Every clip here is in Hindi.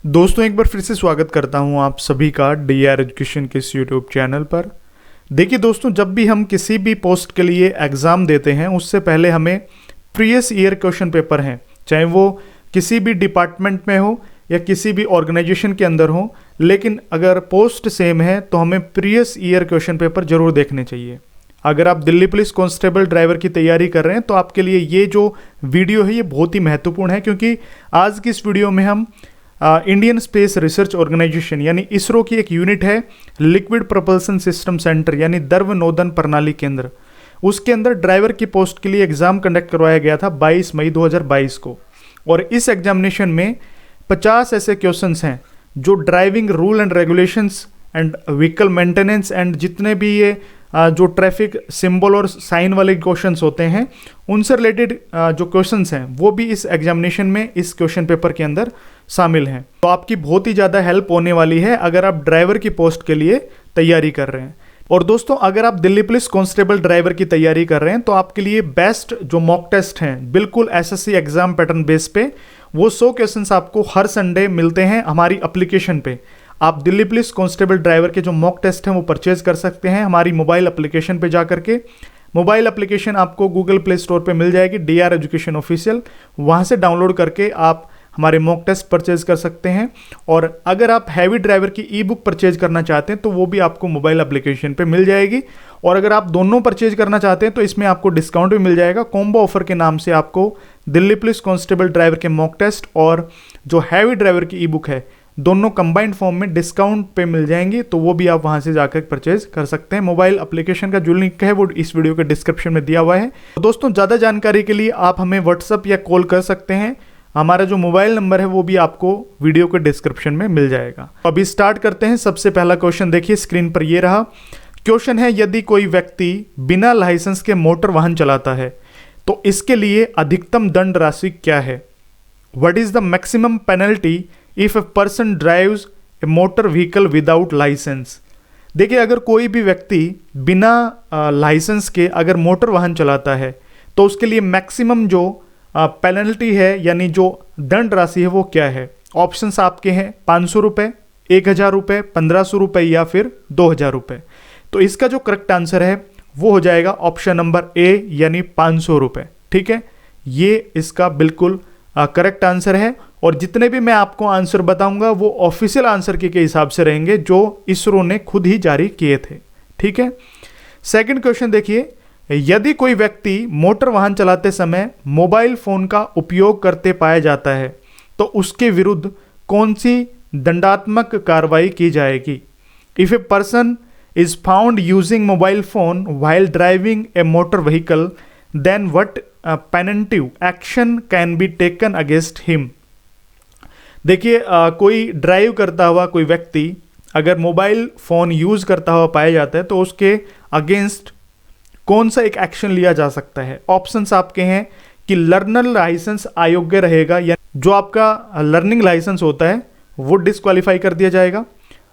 दोस्तों एक बार फिर से स्वागत करता हूं आप सभी का डीआर एजुकेशन के इस यूट्यूब चैनल पर। देखिए दोस्तों, जब भी हम किसी भी पोस्ट के लिए एग्ज़ाम देते हैं उससे पहले हमें प्रीवियस ईयर क्वेश्चन पेपर हैं, चाहे वो किसी भी डिपार्टमेंट में हो या किसी भी ऑर्गेनाइजेशन के अंदर हो, लेकिन अगर पोस्ट सेम है तो हमें प्रीवियस ईयर क्वेश्चन पेपर जरूर देखने चाहिए। अगर आप दिल्ली पुलिस कांस्टेबल ड्राइवर की तैयारी कर रहे हैं तो आपके लिए ये जो वीडियो है ये बहुत ही महत्वपूर्ण है, क्योंकि आज की इस वीडियो में हम इंडियन स्पेस रिसर्च ऑर्गेनाइजेशन यानी इसरो की एक यूनिट है लिक्विड प्रोपल्सन सिस्टम सेंटर यानी द्रव नोदन प्रणाली केंद्र, उसके अंदर ड्राइवर की पोस्ट के लिए एग्जाम कंडक्ट करवाया गया था 22 मई 2022 को। और इस एग्जामिनेशन में 50 ऐसे क्वेश्चंस हैं जो driving rule and regulations and vehicle maintenance and जितने भी ये जो ट्रैफिक सिंबल और साइन वाले क्वेश्चंस होते हैं उनसे रिलेटेड जो क्वेश्चंस हैं वो भी इस एग्जामिनेशन में इस क्वेश्चन पेपर के अंदर शामिल हैं। तो आपकी बहुत ही ज़्यादा हेल्प होने वाली है अगर आप ड्राइवर की पोस्ट के लिए तैयारी कर रहे हैं। और दोस्तों, अगर आप दिल्ली पुलिस कांस्टेबल ड्राइवर की तैयारी कर रहे हैं तो आपके लिए बेस्ट जो मॉक टेस्ट हैं बिल्कुल एसएससी एग्जाम पैटर्न बेस पे, वो 100 क्वेश्चंस आपको हर संडे मिलते हैं हमारी एप्लीकेशन पे। आप दिल्ली पुलिस कांस्टेबल ड्राइवर के जो मॉक टेस्ट हैं वो परचेज कर सकते हैं हमारी मोबाइल एप्लीकेशन पे जा करके। मोबाइल एप्लीकेशन आपको गूगल प्ले स्टोर पे मिल जाएगी, डीआर एजुकेशन ऑफिशियल, वहाँ से डाउनलोड करके आप हमारे मॉक टेस्ट परचेज कर सकते हैं। और अगर आप हैवी ड्राइवर की ई बुक परचेज करना चाहते हैं तो वो भी आपको मोबाइल एप्लीकेशन पे मिल जाएगी। और अगर आप दोनों परचेज करना चाहते हैं तो इसमें आपको डिस्काउंट भी मिल जाएगा। कॉम्बो ऑफर के नाम से आपको दिल्ली पुलिस कांस्टेबल ड्राइवर के मॉक टेस्ट और जो हैवी ड्राइवर की ई बुक है दोनों कंबाइंड फॉर्म में डिस्काउंट पे मिल जाएंगी, तो वो भी आप वहां से जाकर परचेज कर सकते हैं। मोबाइल एप्लीकेशन का जो लिंक है वो इस वीडियो के डिस्क्रिप्शन में दिया हुआ है। तो दोस्तों, ज़्यादा जानकारी के लिए आप हमें व्हाट्सअप या कॉल कर सकते हैं। हमारा जो मोबाइल नंबर है वो भी आपको वीडियो के डिस्क्रिप्शन में मिल जाएगा। अभी स्टार्ट करते हैं। सबसे पहला क्वेश्चन देखिए स्क्रीन पर, ये रहा क्वेश्चन है, यदि कोई व्यक्ति बिना लाइसेंस के मोटर वाहन चलाता है तो इसके लिए अधिकतम दंड राशि क्या है? What is the maximum penalty if a person drives a motor vehicle without licence? देखिए, अगर कोई भी व्यक्ति बिना लाइसेंस के अगर मोटर वाहन चलाता है तो उसके लिए मैक्सिमम जो पेनल्टी है यानी जो दंड राशि है वो क्या है? ऑप्शंस आपके हैं 500 रुपये, 1000 रुपये, 1500 रुपये या फिर 2000 रुपये। तो इसका जो करेक्ट आंसर है वो हो जाएगा ऑप्शन नंबर ए यानी 500 रुपये। ठीक है, ये इसका बिल्कुल करेक्ट आंसर है। और जितने भी मैं आपको आंसर बताऊंगा वो ऑफिशियल आंसर के हिसाब से रहेंगे जो इसरो ने खुद ही जारी किए थे। ठीक है, सेकंड क्वेश्चन देखिए, यदि कोई व्यक्ति मोटर वाहन चलाते समय मोबाइल फोन का उपयोग करते पाया जाता है तो उसके विरुद्ध कौन सी दंडात्मक कार्रवाई की जाएगी? If a person is found using mobile phone while driving a motor vehicle then what punitive action can be taken against him? देखिए, कोई ड्राइव करता हुआ कोई व्यक्ति अगर मोबाइल फ़ोन यूज़ करता हुआ पाया जाता है तो उसके अगेंस्ट कौन सा एक एक्शन लिया जा सकता है? ऑप्शंस आपके हैं कि लर्नर लाइसेंस अयोग्य रहेगा, या जो आपका लर्निंग लाइसेंस होता है वो डिस्क्वालीफाई कर दिया जाएगा,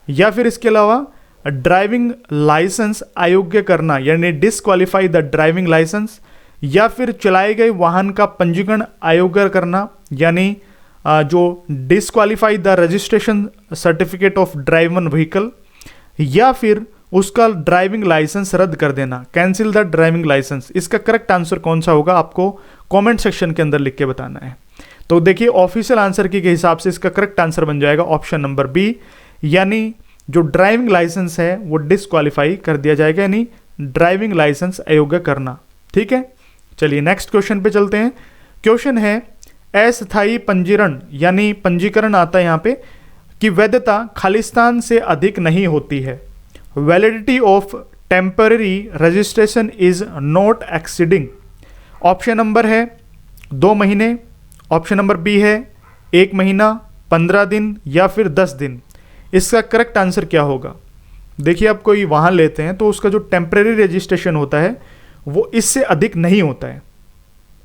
या फिर इसके अलावा ड्राइविंग लाइसेंस अयोग्य करना यानी डिस्क्वालीफाई द ड्राइविंग लाइसेंस, या फिर चलाए गए वाहन का पंजीकरण अयोग्य करना यानी जो disqualify the registration certificate of driven vehicle, या फिर उसका ड्राइविंग लाइसेंस रद्द कर देना, कैंसिल द ड्राइविंग लाइसेंस। इसका करेक्ट आंसर कौन सा होगा आपको कमेंट सेक्शन के अंदर लिख के बताना है। तो देखिए, ऑफिशियल आंसर के हिसाब से इसका करेक्ट आंसर बन जाएगा ऑप्शन नंबर बी, यानी जो ड्राइविंग लाइसेंस है वो डिस्क्वालीफाई कर दिया जाएगा, यानी ड्राइविंग लाइसेंस अयोग्य करना। ठीक है, चलिए नेक्स्ट क्वेश्चन पे चलते हैं। क्वेश्चन है, अस्थायी पंजीकरण यानी पंजीकरण आता है यहाँ पे कि वैधता खालिस्तान से अधिक नहीं होती है। Validity of temporary registration is not exceeding. Option number है 2 महीने, ऑप्शन नंबर बी है 1 महीना, 15 दिन या फिर 10 दिन। इसका करेक्ट आंसर क्या होगा? देखिए, आप कोई वाहन लेते हैं तो उसका जो टेम्पररी रजिस्ट्रेशन होता है वो इससे अधिक नहीं होता है,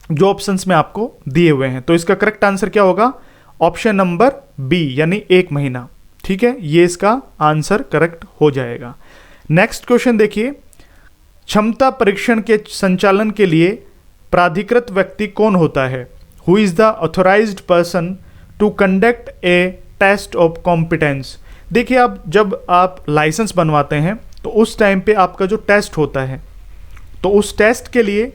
जो ऑप्शंस में आपको दिए हुए हैं। तो इसका करेक्ट आंसर क्या होगा? ऑप्शन नंबर बी यानी 1 महीना। ठीक है, ये इसका आंसर करेक्ट हो जाएगा। नेक्स्ट क्वेश्चन देखिए, क्षमता परीक्षण के संचालन के लिए प्राधिकृत व्यक्ति कौन होता है? Who is the authorised person to conduct a test of competence. देखिए, आप जब आप लाइसेंस बनवाते हैं तो उस टाइम पे आपका जो टेस्ट होता है, तो उस टेस्ट के लिए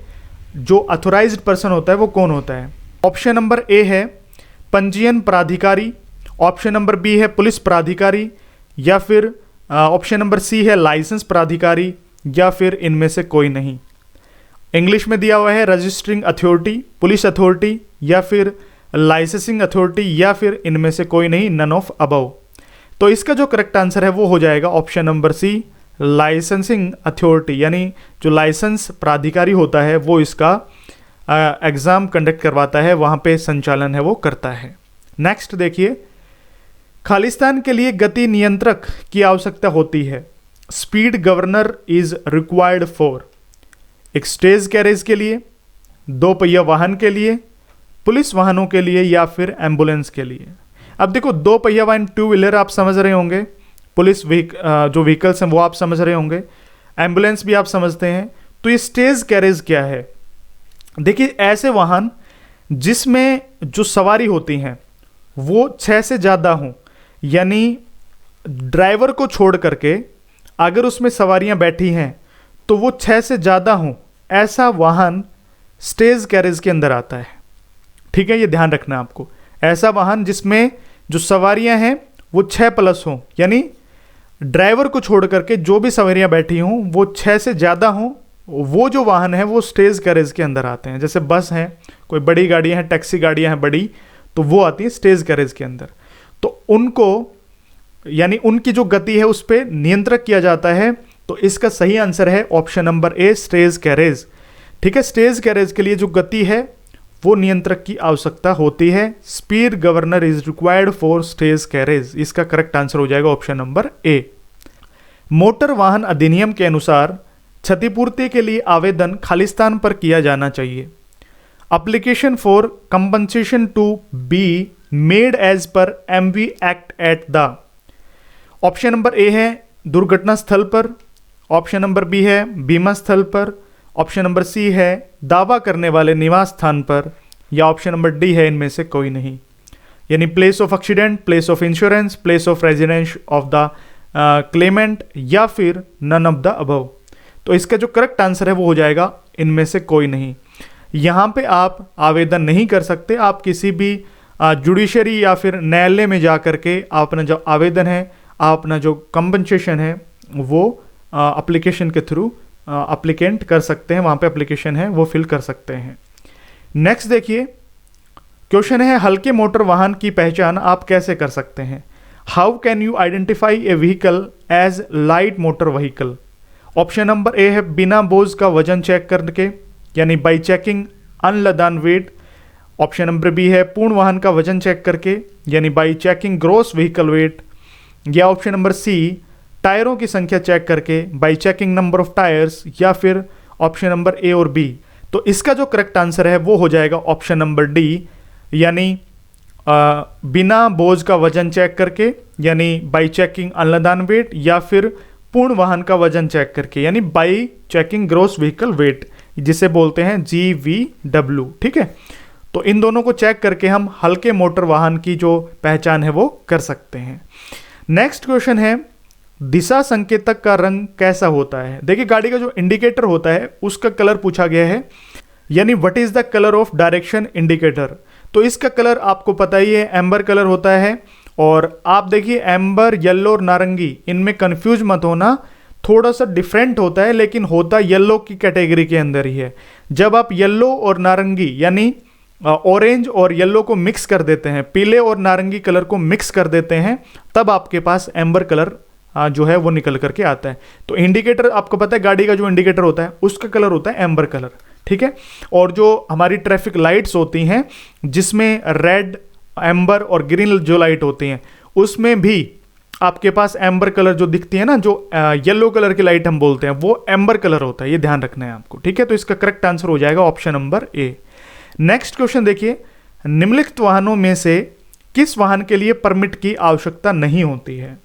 जो अथोराइज्ड पर्सन होता है वो कौन होता है? ऑप्शन नंबर ए है पंजीयन प्राधिकारी, ऑप्शन नंबर बी है पुलिस प्राधिकारी, या फिर ऑप्शन नंबर सी है लाइसेंस प्राधिकारी, या फिर इनमें से कोई नहीं। इंग्लिश में दिया हुआ है रजिस्टरिंग अथॉरिटी, पुलिस अथॉरिटी, या फिर लाइसेंसिंग अथॉरिटी, या फिर इनमें से कोई नहीं, नन ऑफ अबव। तो इसका जो करेक्ट आंसर है वो हो जाएगा option number C, licensing authority, यानी जो लाइसेंस प्राधिकारी होता है वो इसका एग्ज़ाम कंडक्ट करवाता है, वहाँ पे संचालन है वो करता है। नेक्स्ट देखिए, खालिस्तान के लिए गति नियंत्रक की आवश्यकता होती है। Speed governor is required for, एक स्टेज कैरेज के लिए, दो पहिया वाहन के लिए, पुलिस वाहनों के लिए, या फिर एम्बुलेंस के लिए। अब देखो, दो पहिया वाहन टू व्हीलर आप समझ रहे होंगे, पुलिस जो व्हीकल्स हैं वो आप समझ रहे होंगे, एम्बुलेंस भी आप समझते हैं। तो ये स्टेज कैरेज क्या है? देखिए, ऐसे वाहन जिसमें जो सवारी होती हैं वो 6 से ज़्यादा हों, यानी ड्राइवर को छोड़ करके अगर उसमें सवारियां बैठी हैं तो वो 6 से ज़्यादा हों, ऐसा वाहन स्टेज कैरेज के अंदर आता है। ठीक है, ये ध्यान रखना आपको। ऐसा वाहन जिसमें जो सवारियां हैं वो 6+ हों, यानी ड्राइवर को छोड़ करके जो भी सवारियां बैठी हों वो 6 से ज़्यादा हों, वो जो वाहन है वो स्टेज कैरेज के अंदर आते हैं। जैसे बस हैं, कोई बड़ी गाड़ियां हैं, टैक्सी गाड़ियां हैं बड़ी, तो वो आती हैं स्टेज कैरेज के अंदर। तो उनको, यानी उनकी जो गति है उस पर नियंत्रण किया जाता है। तो इसका सही आंसर है ऑप्शन नंबर ए, स्टेज कैरेज। ठीक है, स्टेज कैरेज के लिए जो गति है वो नियंत्रक की आवश्यकता होती है। Speed governor is required for stage carriage, इसका करेक्ट आंसर हो जाएगा ऑप्शन नंबर ए। मोटर वाहन अधिनियम के अनुसार क्षतिपूर्ति के लिए आवेदन खालिस्तान पर किया जाना चाहिए। Application for compensation to be made as per MV act at the. Option number A है दुर्घटना स्थल पर, ऑप्शन नंबर बी है बीमा स्थल पर, ऑप्शन नंबर सी है दावा करने वाले निवास स्थान पर, या ऑप्शन नंबर डी है इनमें से कोई नहीं, यानी place of accident, place of insurance, place of residence of the Clement, या फिर नन ऑफ द अबव। तो इसका जो करेक्ट आंसर है वो हो जाएगा इनमें से कोई नहीं। यहाँ पे आप आवेदन नहीं कर सकते, आप किसी भी जुडिशरी या फिर न्यायालय में जा करके आप अपना जो आवेदन है, आप अपना जो कंपनसेशन है वो एप्लीकेशन के थ्रू अप्लीकेंट कर सकते हैं, वहाँ पे एप्लीकेशन है वो फिल कर सकते हैं। नेक्स्ट देखिए, क्वेश्चन है हल्के मोटर वाहन की पहचान आप कैसे कर सकते हैं? How can you identify a vehicle as light motor vehicle? Option number A है बिना बोझ का वजन चेक करके, यानी by checking unladen weight. Option number B है पूर्ण वाहन का वजन चेक करके, यानी by checking gross vehicle weight, या ऑप्शन नंबर सी टायरों की संख्या चेक करके by checking number of tyres, या फिर ऑप्शन नंबर ए और बी। तो इसका जो करेक्ट आंसर है वो हो जाएगा ऑप्शन नंबर डी, यानी बिना बोझ का वजन चेक करके, यानी बाई चेकिंग अनलदान वेट, या फिर पूर्ण वाहन का वजन चेक करके, यानी by checking gross vehicle wait, जिसे बोलते हैं GVW। ठीक है, तो इन दोनों को चेक करके हम हल्के मोटर वाहन की जो पहचान है वो कर सकते हैं। नेक्स्ट क्वेश्चन है दिशा संकेतक का रंग कैसा होता है? देखिए, गाड़ी का जो इंडिकेटर होता है उसका कलर पूछा गया है, यानी what is the colour of direction indicator. तो इसका कलर आपको पता ही है, एम्बर कलर होता है। और आप देखिए, एम्बर, येलो और नारंगी, इनमें कंफ्यूज मत होना, थोड़ा सा डिफरेंट होता है लेकिन होता येलो की कैटेगरी के अंदर ही है। जब आप येलो और नारंगी यानी ऑरेंज और येलो को मिक्स कर देते हैं, पीले और नारंगी कलर को मिक्स कर देते हैं, तब आपके पास एम्बर कलर जो है वो निकल करके आता है। तो इंडिकेटर आपको पता है, गाड़ी का जो इंडिकेटर होता है उसका कलर होता है एम्बर कलर। ठीक है, और जो हमारी ट्रैफिक लाइट्स होती हैं जिसमें रेड, एम्बर और ग्रीन जो लाइट होती हैं, उसमें भी आपके पास एम्बर कलर जो दिखती है ना, जो येलो कलर की लाइट हम बोलते हैं, वो एम्बर कलर होता है। ये ध्यान रखना है आपको। ठीक है, तो इसका करेक्ट आंसर हो जाएगा ऑप्शन नंबर ए। नेक्स्ट क्वेश्चन देखिए, निम्नलिखित वाहनों में से किस वाहन के लिए परमिट की आवश्यकता नहीं होती है?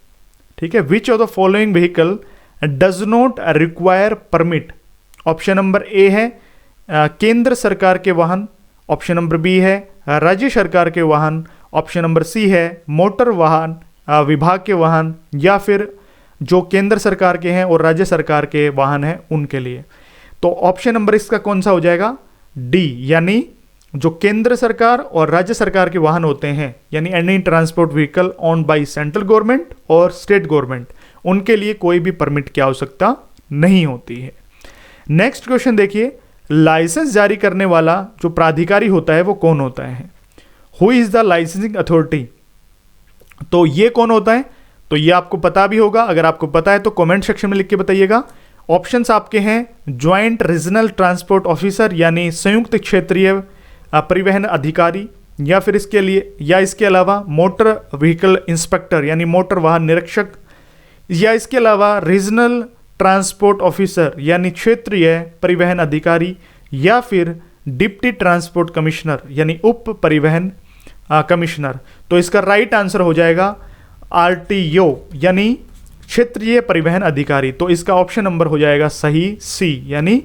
ठीक है, which of the following vehicle does not require permit? Option number A है केंद्र सरकार के वाहन, ऑप्शन नंबर बी है राज्य सरकार के वाहन, ऑप्शन नंबर सी है मोटर वाहन विभाग के वाहन, या फिर जो केंद्र सरकार के हैं और राज्य सरकार के वाहन हैं उनके लिए। तो ऑप्शन नंबर इसका कौन सा हो जाएगा? डी, यानी जो केंद्र सरकार और राज्य सरकार के वाहन होते हैं, यानी any transport vehicle owned by central government और स्टेट गवर्नमेंट, उनके लिए कोई भी परमिट की आवश्यकता नहीं होती है। नेक्स्ट क्वेश्चन देखिए, लाइसेंस जारी करने वाला जो प्राधिकारी होता है वो कौन होता है? Who is the licensing authority? तो ये कौन होता है? तो ये आपको पता भी होगा, अगर आपको पता है तो कमेंट सेक्शन में लिख के बताइएगा। ऑप्शंस आपके हैं ज्वाइंट रीजनल ट्रांसपोर्ट ऑफिसर, यानी संयुक्त क्षेत्रीय परिवहन अधिकारी, या फिर इसके लिए या इसके अलावा मोटर व्हीकल इंस्पेक्टर यानी मोटर वाहन निरीक्षक, या इसके अलावा रीजनल ट्रांसपोर्ट ऑफिसर यानी क्षेत्रीय परिवहन अधिकारी, या फिर डिप्टी ट्रांसपोर्ट कमिश्नर यानी उप परिवहन कमिश्नर। तो इसका राइट आंसर हो जाएगा आरटीओ यानी क्षेत्रीय परिवहन अधिकारी। तो इसका ऑप्शन नंबर हो जाएगा सही सी, यानी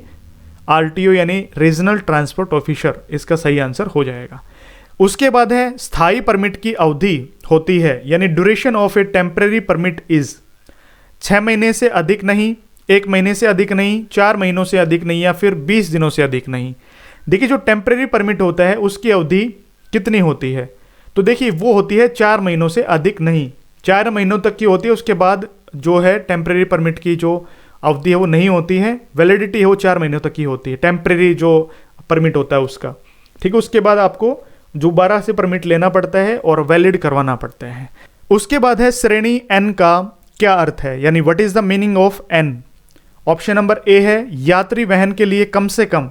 आरटीओ यानी रीजनल ट्रांसपोर्ट ऑफिसर, इसका सही आंसर हो जाएगा। उसके बाद है स्थायी परमिट की अवधि होती है, यानी duration of A temporary permit is 6 महीने से अधिक नहीं, 1 महीने से अधिक नहीं, 4 महीनों से अधिक नहीं, या फिर 20 दिनों से अधिक नहीं। देखिए जो टेम्परेरी परमिट होता है उसकी अवधि कितनी होती है? तो देखिए वो होती है 4 महीनों से अधिक नहीं, 4 महीनों तक की होती है। उसके बाद जो है टेम्परेरी परमिट की जो अवधि है वो नहीं होती है, वैलिडिटी है वो 4 महीनों तक की होती है, टेम्परेरी जो परमिट होता है उसका। ठीक है, उसके बाद आपको दोबारा से परमिट लेना पड़ता है और वैलिड करवाना पड़ता है। उसके बाद है श्रेणी एन का क्या अर्थ है, यानी what is the meaning of an? Option number A है यात्री वहन के लिए कम से कम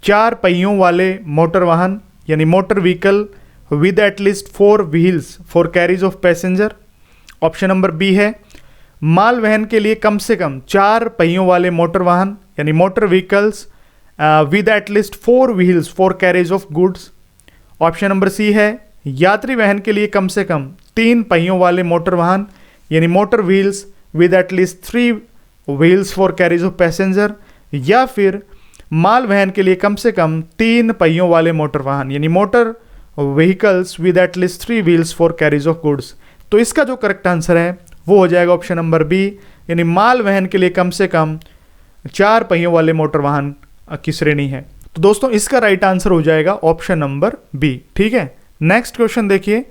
4 पहियों वाले मोटर वाहन, यानी motor vehicle with at least 4 wheels for carriage of passenger. Option number B है माल वहन के लिए कम से कम 4 पहियों वाले मोटर वाहन, यानी motor vehicles with at least 4 wheels for carriage of goods. Option number C है यात्री वहन के लिए कम से कम 3 पहियों वाले मोटर वाहन, यानी motor wheels with at least 3 wheels for carriage of passenger, या फिर माल वहन के लिए कम से कम 3 पहियों वाले मोटर वाहन, यानी motor vehicles with at least 3 wheels for carriage of goods. तो इसका जो करेक्ट आंसर है वो हो जाएगा ऑप्शन नंबर बी, यानी माल वहन के लिए कम से कम 4 पहियों वाले मोटर वाहन की श्रेणी है। तो दोस्तों इसका राइट आंसर हो जाएगा ऑप्शन नंबर बी। ठीक है, नेक्स्ट क्वेश्चन देखिए।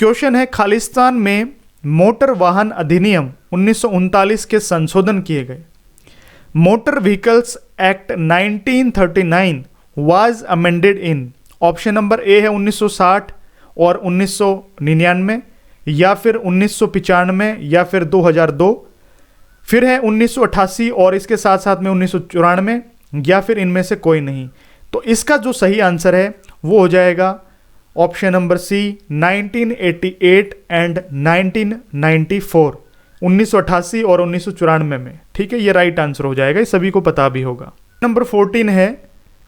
क्वेश्चन है खालिस्तान में मोटर वाहन अधिनियम 1939 के संशोधन किए गए। Motor vehicles act 1939 was amended in. Option number A है 1960 और 1999, या फिर 1995, या फिर 2002, फिर है 1988 और इसके साथ साथ में 1994, या फिर इनमें से कोई नहीं। तो इसका जो सही आंसर है वो हो जाएगा ऑप्शन नंबर सी 1988 एंड 1994, 1988 और 1994 में। ठीक है, ये राइट आंसर हो जाएगा, ये सभी को पता भी होगा। नंबर 14 है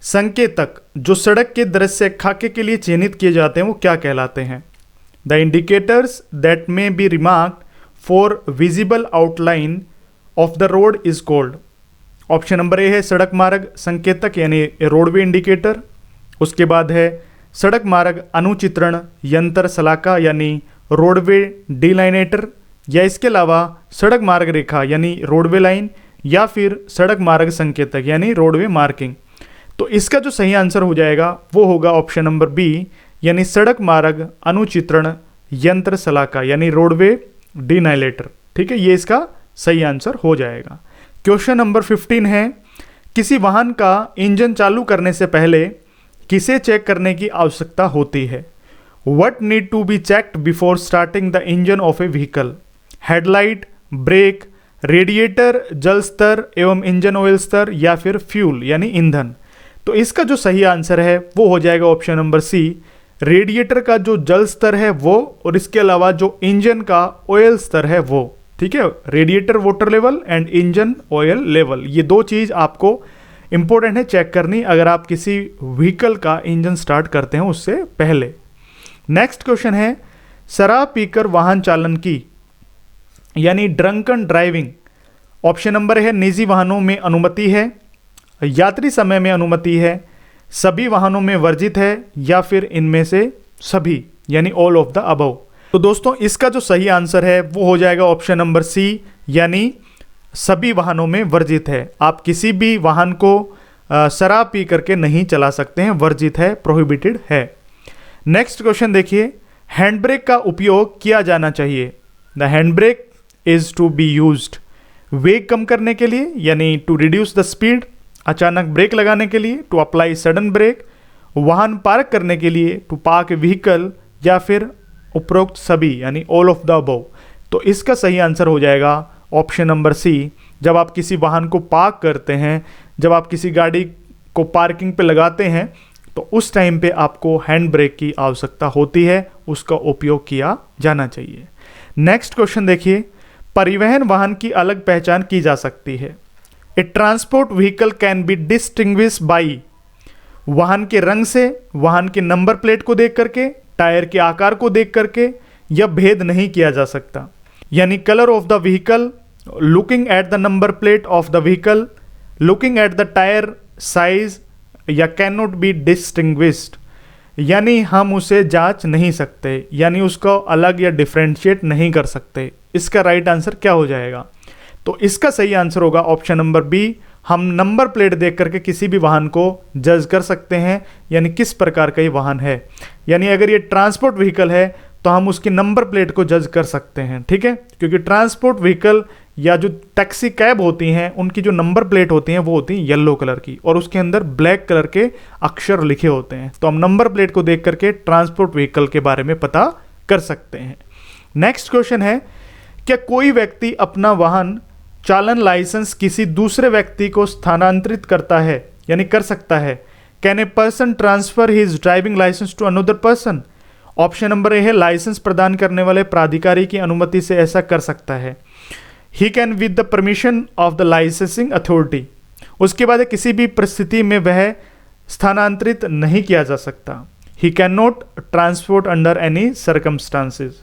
संकेतक जो सड़क के दृश्य खाके के लिए चिन्हित किए जाते हैं वो क्या कहलाते हैं? The indicators that may be remarked for visible outline of the road is called. Option number A है सड़क मार्ग संकेतक यानी रोडवे इंडिकेटर। उसके बाद है सड़क मार्ग अनुचित्रण यंत्र सलाका यानी रोडवे डिलाइनेटर, या इसके अलावा सड़क मार्ग रेखा यानी रोडवे लाइन, या फिर सड़क मार्ग संकेतक यानी रोडवे मार्किंग। तो इसका जो सही आंसर हो जाएगा वो होगा ऑप्शन नंबर बी, यानी सड़क मार्ग अनुचित्रण यंत्र सलाका यानी रोडवे डिनाइलेटर। ठीक है, ये इसका सही आंसर हो जाएगा। क्वेश्चन नंबर 15 है किसी वाहन का इंजन चालू करने से पहले किसे चेक करने की आवश्यकता होती है? What need to be checked before starting the engine of a vehicle? Headlight, brake, radiator जल स्तर एवं इंजन ऑयल स्तर, या फिर फ्यूल यानी ईंधन। तो इसका जो सही आंसर है वो हो जाएगा ऑप्शन नंबर सी, रेडिएटर का जो जल स्तर है वो, और इसके अलावा जो इंजन का ऑयल स्तर है वो। ठीक है, radiator water level and engine oil level, ये 2 चीज़ आपको इंपॉर्टेंट है चेक करनी अगर आप किसी व्हीकल का इंजन स्टार्ट करते हैं उससे पहले। नेक्स्ट क्वेश्चन है शराब पीकर वाहन चालन की यानी ड्रंकन ड्राइविंग। ऑप्शन नंबर है निजी वाहनों में अनुमति है, यात्री समय में अनुमति है, सभी वाहनों में वर्जित है, या फिर इनमें से सभी, यानी ऑल ऑफ द अबव। तो दोस्तों इसका जो सही आंसर है वो हो जाएगा ऑप्शन नंबर सी, यानी सभी वाहनों में वर्जित है। आप किसी भी वाहन को शराब पी करके नहीं चला सकते हैं, वर्जित है, प्रोहिबिटेड है। नेक्स्ट क्वेश्चन देखिए, हैंड ब्रेक का उपयोग किया जाना चाहिए। The hand brake is to be used वेग कम करने के लिए, यानी टू रिड्यूस द स्पीड, अचानक ब्रेक लगाने के लिए, टू अप्लाई सडन ब्रेक, वाहन पार्क करने के लिए, टू पार्क व्हीकल, या फिर उपरोक्त सभी, यानी ऑल ऑफ द अबव। तो इसका सही आंसर हो जाएगा ऑप्शन नंबर सी। जब आप किसी वाहन को पार्क करते हैं, जब आप किसी गाड़ी को पार्किंग पे लगाते हैं, तो उस टाइम पे आपको हैंड ब्रेक की आवश्यकता होती है, उसका उपयोग किया जाना चाहिए। नेक्स्ट क्वेश्चन देखिए, परिवहन वाहन की अलग पहचान की जा सकती है। A transport vehicle can be distinguish by, वाहन के रंग से, वाहन के नंबर प्लेट को देख करके, टायर के आकार को देख करके, यह भेद नहीं किया जा सकता। यानी colour of the vehicle, looking at the number plate of the vehicle, looking at the tyre size, या कैन नॉट बी डिस्टिंग्विश्ड, यानी हम उसे जांच नहीं सकते, यानी उसको अलग या डिफ्रेंशिएट नहीं कर सकते। इसका राइट आंसर क्या हो जाएगा? तो इसका सही आंसर होगा ऑप्शन नंबर बी। हम नंबर प्लेट देख करके किसी भी वाहन को जज कर सकते हैं, यानी किस प्रकार का ये वाहन है। यानी अगर ये ट्रांसपोर्ट व्हीकल है तो हम उसकी नंबर प्लेट को जज कर सकते हैं, ठीक है, क्योंकि ट्रांसपोर्ट व्हीकल या जो टैक्सी कैब होती हैं उनकी जो नंबर प्लेट होती हैं वो होती है येलो कलर की, और उसके अंदर ब्लैक कलर के अक्षर लिखे होते हैं। तो हम नंबर प्लेट को देख करके ट्रांसपोर्ट व्हीकल के बारे में पता कर सकते हैं। नेक्स्ट क्वेश्चन है, क्या कोई व्यक्ति अपना वाहन चालन लाइसेंस किसी दूसरे व्यक्ति को स्थानांतरित करता है, यानी कर सकता है? Can a person transfer his driving licence to another person? Option number A है, लाइसेंस प्रदान करने वाले प्राधिकारी की अनुमति से ऐसा कर सकता है। He can with the permission of the licensing authority. उसके बाद किसी भी परिस्थिति में वह स्थानांतरित नहीं किया जा सकता। He can not transport under any circumstances.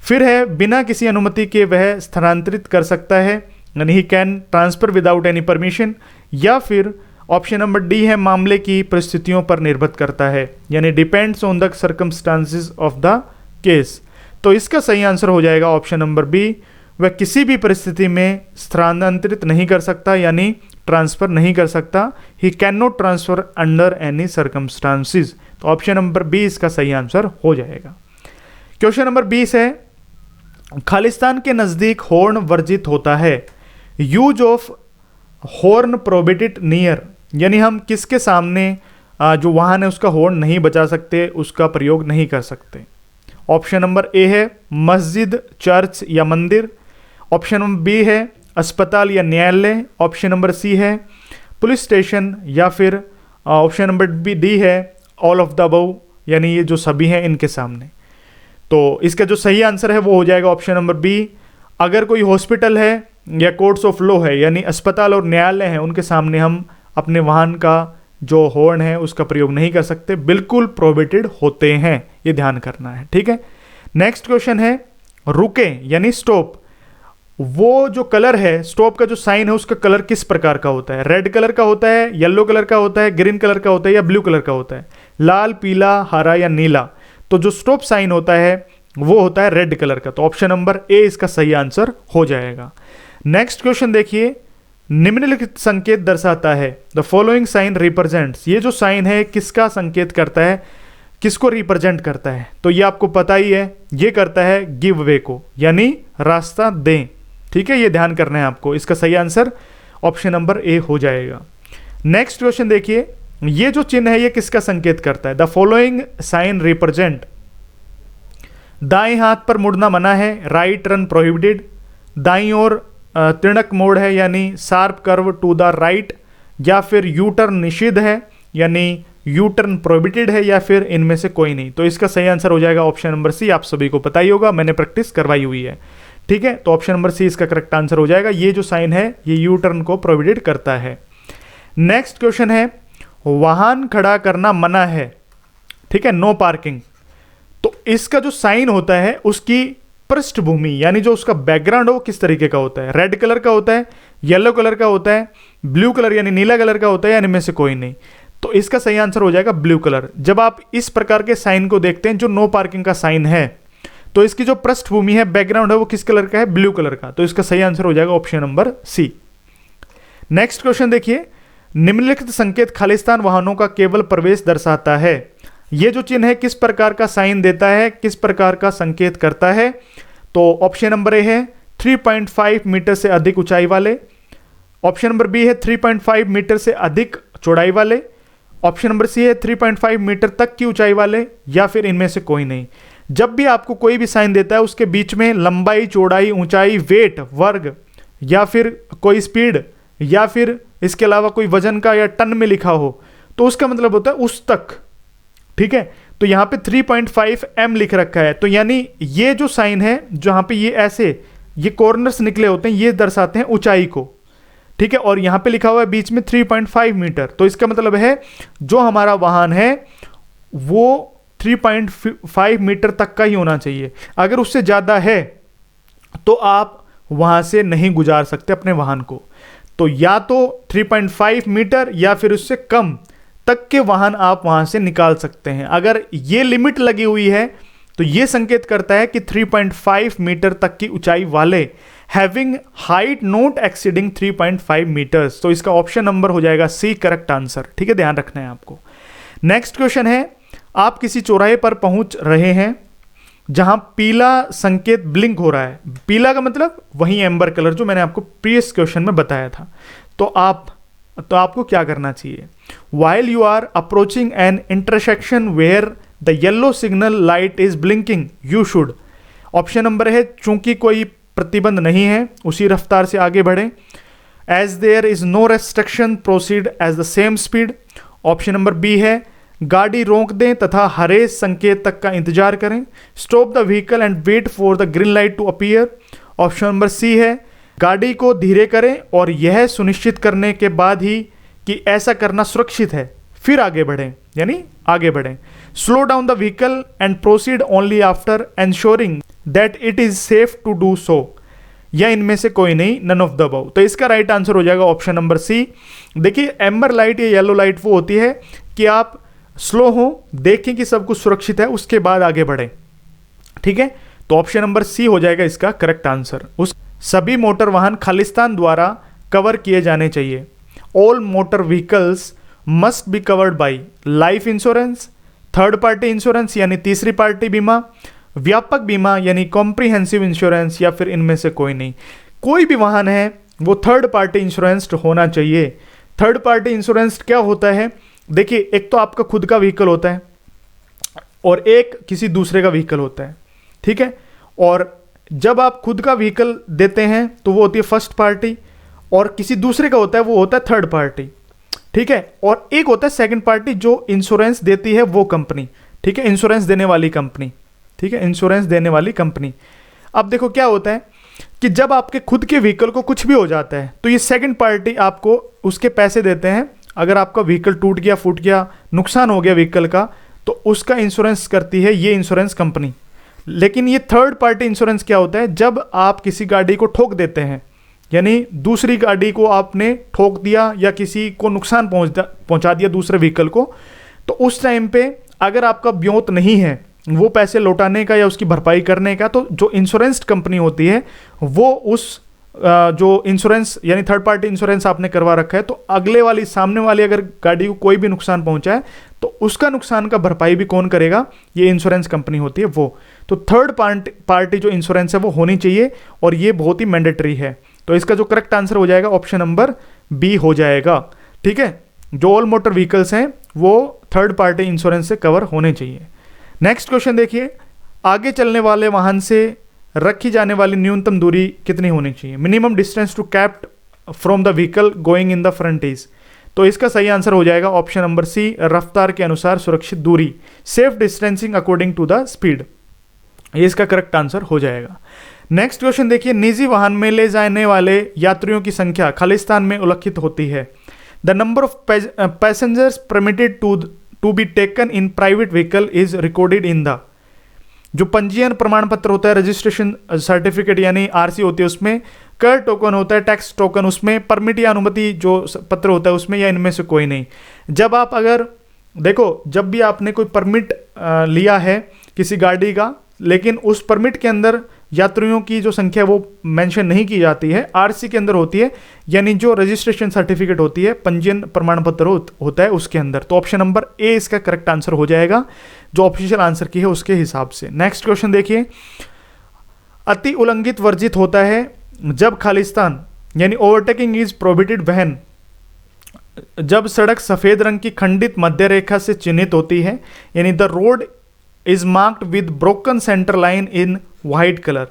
फिर है, बिना किसी अनुमति के वह स्थानांतरित कर सकता है, यानी he can transfer without any permission. या फिर ऑप्शन नंबर डी है, मामले की परिस्थितियों पर निर्भर करता है, यानी depends on the circumstances of the case. तो इसका सही आंसर हो जाएगा ऑप्शन नंबर बी, वह किसी भी परिस्थिति में स्थानांतरित नहीं कर सकता, यानी ट्रांसफर नहीं कर सकता। He can not transfer under any circumstances. तो ऑप्शन नंबर बी इसका सही आंसर हो जाएगा। क्वेश्चन नंबर 20 है, खालिस्तान के नजदीक हॉर्न वर्जित होता है। Use of horn prohibited near, यानी हम किसके सामने जो वाहन है उसका हॉर्न नहीं बजा सकते, उसका प्रयोग नहीं कर सकते। ऑप्शन नंबर ए है मस्जिद, चर्च या मंदिर। ऑप्शन नंबर बी है अस्पताल या न्यायालय। ऑप्शन नंबर सी है पुलिस स्टेशन, या फिर ऑप्शन नंबर बी डी है ऑल ऑफ द अबव, यानी ये जो सभी हैं इनके सामने। तो इसका जो सही आंसर है वो हो जाएगा ऑप्शन नंबर बी। अगर कोई हॉस्पिटल है या कोर्ट्स ऑफ लॉ है, यानी अस्पताल और न्यायालय हैं, उनके सामने हम अपने वाहन का जो हॉर्न है उसका प्रयोग नहीं कर सकते, बिल्कुल प्रोहिबिटेड होते हैं, ये ध्यान करना है, ठीक है। नेक्स्ट क्वेश्चन है, रुके यानी स्टॉप, वो जो कलर है, स्टॉप का जो साइन है उसका कलर किस प्रकार का होता है? रेड कलर का होता है, येलो कलर का होता है, ग्रीन कलर का होता है, या ब्लू कलर का होता है? लाल, पीला, हरा या नीला? तो जो स्टॉप साइन होता है वो होता है रेड कलर का। तो ऑप्शन नंबर ए इसका सही आंसर हो जाएगा। नेक्स्ट क्वेश्चन देखिए, निम्नलिखित संकेत दर्शाता है। द फॉलोइंग साइन रिप्रेजेंट्स, ये जो साइन है किसका संकेत करता है, किसको रिप्रेजेंट करता है? तो ये आपको पता ही है, ये करता है गिव वे को, यानी रास्ता दें, ठीक है, ये ध्यान करना है आपको। इसका सही आंसर ऑप्शन नंबर ए हो जाएगा। नेक्स्ट क्वेश्चन देखिए, ये जो चिन्ह है ये किसका संकेत करता है? द फॉलोइंग साइन रिप्रेजेंट, दाएं हाथ पर मुड़ना मना है, राइट टर्न प्रोहिबिटेड, दाईं ओर तिणक मोड़ है यानी sharp curve to the right, या फिर यू टर्न निषिद्ध है यानी यू टर्न प्रोहिबिटेड है, या फिर इनमें से कोई नहीं। तो इसका सही आंसर हो जाएगा ऑप्शन नंबर सी। आप सभी को पता ही होगा, मैंने प्रैक्टिस करवाई हुई है, ठीक है। तो ऑप्शन नंबर सी इसका करेक्ट आंसर हो जाएगा। ये जो साइन है ये यू टर्न को प्रोहिबिटेड करता है। नेक्स्ट क्वेश्चन है, वाहन खड़ा करना मना है, ठीक है, नो पार्किंग। तो इसका जो साइन होता है उसकी पृष्ठभूमि यानी जो उसका बैकग्राउंड है वो किस तरीके का होता है? रेड कलर का होता है, येलो कलर का होता है, ब्लू कलर यानी नीला कलर का होता है, या इनमें से कोई नहीं? तो इसका सही आंसर हो जाएगा ब्लू कलर। जब आप इस प्रकार के साइन को देखते हैं जो नो पार्किंग का साइन है, तो इसकी जो पृष्ठभूमि है, बैकग्राउंड है, वो किस कलर का है? ब्लू कलर का। तो इसका सही आंसर हो जाएगा option number C. Next question देखिए, निम्नलिखित संकेत खालिस्तान वाहनों का केवल प्रवेश दर्शाता है। ये जो चिन्ह है किस प्रकार का साइन देता है, किस प्रकार का संकेत करता है? तो ऑप्शन नंबर ए है 3.5 मीटर से अधिक ऊंचाई वाले, ऑप्शन नंबर बी है 3.5 मीटर से अधिक चौड़ाई वाले, ऑप्शन नंबर सी है 3.5 मीटर तक की ऊंचाई वाले, या फिर इनमें से कोई नहीं। जब भी आपको कोई भी साइन देता है उसके बीच में लंबाई, चौड़ाई, ऊंचाई, वेट, वर्ग, या फिर कोई स्पीड, या फिर इसके अलावा कोई वजन का या टन में लिखा हो, तो उसका मतलब होता है उस तक। ठीक है, तो यहां पे 3.5 m लिख रखा है, तो यानी ये जो साइन है जहां पे ये ऐसे ये कॉर्नर्स निकले होते हैं, ये दर्शाते हैं ऊंचाई को। ठीक है, और यहां पे लिखा हुआ है बीच में 3.5 मीटर, तो इसका मतलब है जो हमारा वाहन है वो 3.5 मीटर तक का ही होना चाहिए। अगर उससे ज्यादा है तो आप वहां से नहीं गुजार सकते अपने वाहन को। तो या तो 3.5 मीटर या फिर उससे कम तक के वाहन आप वहां से निकाल सकते हैं। अगर ये लिमिट लगी हुई है तो ये संकेत करता है कि 3.5 मीटर तक की ऊंचाई वाले, having height not exceeding 3.5 metres. तो इसका ऑप्शन नंबर हो जाएगा सी करेक्ट आंसर। ठीक है, ध्यान रखना है आपको। नेक्स्ट क्वेश्चन है, आप किसी चौराहे पर पहुंच रहे हैं जहां पीला संकेत ब्लिंक हो रहा है। पीला का मतलब वही एम्बर कलर जो मैंने आपको प्रीवियस क्वेश्चन में बताया था। तो आपको क्या करना चाहिए? While you are approaching an intersection where the yellow signal light is blinking you should. Option number है चूंकि कोई प्रतिबंध नहीं है उसी रफ्तार से आगे बढ़ें। As there is no restriction proceed as the same speed. Option number B है गाड़ी रोक दें तथा हरे संकेत तक का इंतजार करें। Stop the vehicle and wait for the green light to appear. Option number C है गाड़ी को धीरे करें और यह सुनिश्चित करने के बाद ही कि ऐसा करना सुरक्षित है फिर आगे बढ़ें, यानी आगे बढ़ें। Slow down the vehicle and proceed only after ensuring that it is safe to do so. या इनमें से कोई नहीं, नन ऑफ द अबव। तो इसका राइट आंसर हो जाएगा ऑप्शन नंबर सी। देखिए, एम्बर लाइट या येलो लाइट वो होती है कि आप स्लो हो, देखें कि सब कुछ सुरक्षित है, उसके बाद आगे बढ़ें। ठीक है, तो ऑप्शन नंबर सी हो जाएगा इसका करेक्ट आंसर। उस सभी मोटर वाहन खालिस्तान द्वारा कवर किए जाने चाहिए। All motor vehicles must be covered by life insurance, third party insurance यानी तीसरी पार्टी बीमा, व्यापक बीमा यानी कॉम्प्रिहेंसिव इंश्योरेंस, या फिर इनमें से कोई नहीं। कोई भी वाहन है वो थर्ड पार्टी इंश्योरेंस्ड होना चाहिए। थर्ड पार्टी इंश्योरेंस क्या होता है? देखिए, एक तो आपका खुद का व्हीकल होता है और एक किसी दूसरे का व्हीकल होता है। ठीक है, और जब आप खुद का व्हीकल देते हैं तो वो होती है फर्स्ट पार्टी, और किसी दूसरे का होता है वो होता है थर्ड पार्टी। ठीक है, और एक होता है सेकंड पार्टी जो इंश्योरेंस देती है वो कंपनी। ठीक है, इंश्योरेंस देने वाली कंपनी। ठीक है, इंश्योरेंस देने वाली कंपनी। अब देखो क्या होता है कि जब आपके खुद के व्हीकल को कुछ भी हो जाता है तो ये सेकंड पार्टी आपको उसके पैसे देते हैं। अगर आपका व्हीकल टूट गया, फूट गया, नुकसान हो गया व्हीकल का, तो उसका इंश्योरेंस करती है ये इंश्योरेंस कंपनी। लेकिन ये थर्ड पार्टी इंश्योरेंस क्या होता है? जब आप किसी गाड़ी को ठोक देते हैं, यानी दूसरी गाड़ी को आपने ठोक दिया या किसी को नुकसान पहुंचा दिया दूसरे व्हीकल को, तो उस टाइम पे अगर आपका ब्योत नहीं है वो पैसे लौटाने का या उसकी भरपाई करने का, तो जो इंश्योरेंस कंपनी होती है वो उस जो इंश्योरेंस यानी थर्ड पार्टी इंश्योरेंस आपने करवा रखा है, तो अगले वाली सामने वाली अगर गाड़ी को कोई भी नुकसान पहुंचा है तो उसका नुकसान का भरपाई भी कौन करेगा? ये इंश्योरेंस कंपनी होती है वो। तो थर्ड पार्टी जो इंश्योरेंस है वो होनी चाहिए और ये बहुत ही मैंडेटरी है। तो इसका जो करेक्ट आंसर हो जाएगा ऑप्शन नंबर बी हो जाएगा। ठीक है, जो ऑल मोटर व्हीकल्स हैं वो थर्ड पार्टी इंश्योरेंस से कवर होने चाहिए। नेक्स्ट क्वेश्चन देखिए, आगे चलने वाले वाहन से रखी जाने वाली न्यूनतम दूरी कितनी होनी चाहिए? Minimum distance to kept from the vehicle going in the front is. तो इसका सही आंसर हो जाएगा ऑप्शन नंबर सी, रफ्तार के अनुसार सुरक्षित दूरी, safe distancing according to the speed. ये इसका करेक्ट आंसर हो जाएगा। नेक्स्ट क्वेश्चन देखिए, निजी वाहन में ले जाने वाले यात्रियों की संख्या खालिस्तान में उल्लिखित होती है। The number of passengers permitted to be taken in private vehicle is recorded in the. जो पंजीयन प्रमाण पत्र होता है, रजिस्ट्रेशन सर्टिफिकेट यानी आरसी होती है उसमें, कर टोकन होता है, टैक्स टोकन उसमें, परमिट या अनुमति जो पत्र होता है उसमें, या इनमें से कोई नहीं। जब आप अगर देखो, जब भी आपने कोई परमिट लिया है किसी गाड़ी का, लेकिन उस परमिट के अंदर यात्रियों की जो संख्या वो मेंशन नहीं की जाती है, आरसी के अंदर होती है, यानी जो रजिस्ट्रेशन सर्टिफिकेट होती है, पंजीयन प्रमाण पत्र होता है उसके अंदर। तो ऑप्शन नंबर ए इसका करेक्ट आंसर हो जाएगा, जो ऑफिशियल आंसर की है उसके हिसाब से। नेक्स्ट क्वेश्चन देखिए, अति उल्लंघित वर्जित होता है जब खालिस्तान यानी ओवरटेकिंग इज प्रोहिबिटेड व्हेन, जब सड़क सफेद रंग की खंडित मध्य रेखा से चिन्हित होती है, यानी the road is marked with broken centre line in white colour,